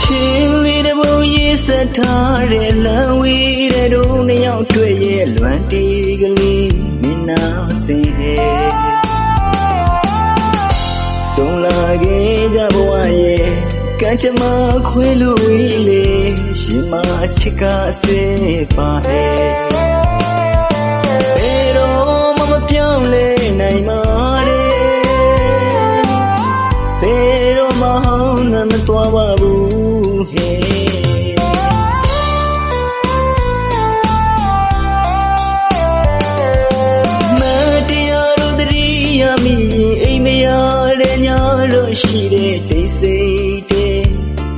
ချင်းလေးတပုံရေးဆက်ထားတဲ့လမ်းဝေးတဲ့တို့နှစ်ယောက်တွေ့ရဲ့လွမ်းတီးကလေးမင်းနာစင်ဟဲဆုံးလာခဲ့ကြဘဝရဲ့ကံကြမ္မာခွေလို့ဝေးလေရှင်မချစ်ကအစေပါဟဲဘယ်တော့မှမပြောင်းလဲနိုင်ပါတဲ့ဘယ်တော့မှဟောင်းနဲ့မသွားပါဘူးဟဲမတရားတို့တတိယမိအိမ်မရတဲ့ညတော့ရှိတဲ့ဒိတ်စိတ်တဲ့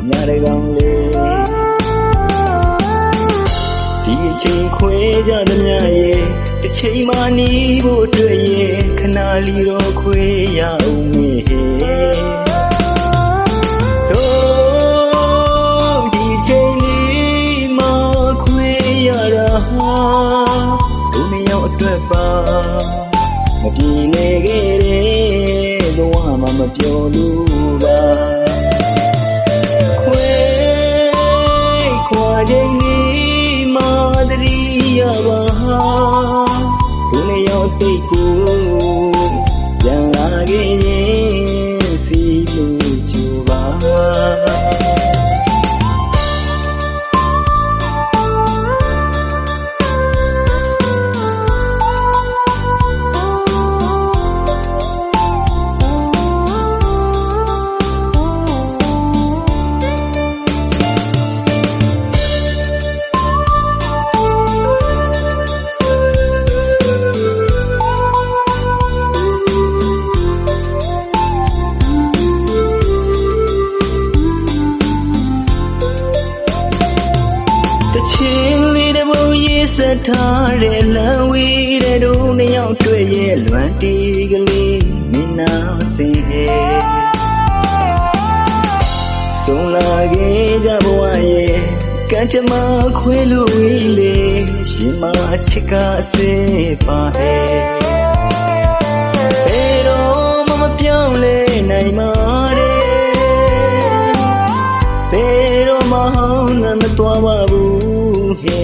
ညရကောင်လေးဒီအချိန်ခွဲကြသမျှရဲ့တစ်ချိန်မှနေဖို့အတွက်ရဲ့ခဏလီတော့ခွဲရအောင်မေးတို့ဒီချိန်လေးမှခွဲရတာဟာသူနှစ်ယောက်အတွက်ပါမပြေလေခဲ့တဲ့ဘဝမှာမပြောလို့ပါခွဲခွာခြင်းလေးမှတတိယပါဟာသူနှစ်ယောက်တိတ်ကိုပြန်လာခဲ့ရင်စီလို့ကြိုးပါချင်းလေးတပုံရေးဆက်ထားတဲ့လမ်းဝေးတဲ့တို့နှစ်ယောက်တွေ့ရဲ့လွမ်းတီးကလေးမင်းနာစင်ဟဲဆုံးလာခဲ့ကြဘဝရဲ့ကံကြမ္မာခွေလို့ဝေးလေရှင်မချစ်ကအစေပါဟဲဘယ်တော့မှမပြောင်းလဲနိုင်ပါတဲ့ဘယ်တော့မှဟောင်းနဲ့မသွားပါဘူးဟဲ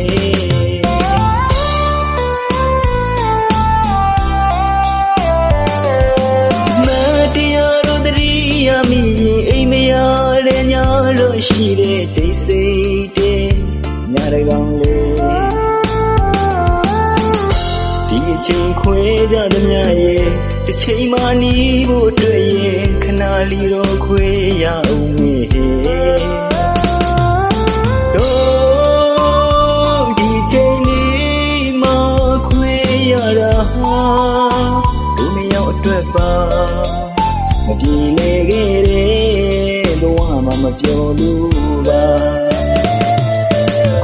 မတရားတို့တတိယမိအိမ်မရတဲ့ညတော့ရှိတဲ့ဒိတ်စိတ်တဲ့ညရကောင်လေးဒီအချိန်ခွဲကြသမျှရဲ့တစ်ချိန်မှနေဖို့အတွက်ရဲ့ခဏလီတော့ခွဲရအောင်မေးသူနှစ်ယောက်အတွက်ပါမပြေလေခဲ့တဲ့ဘဝမှာမပြောလို့ပါ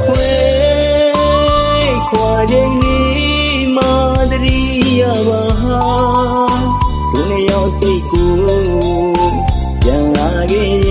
ခွဲခွာခြင်းလေးမှတတိယပါသူနှစ်ယောက်တိတ်ကိုပြန်လာခဲ့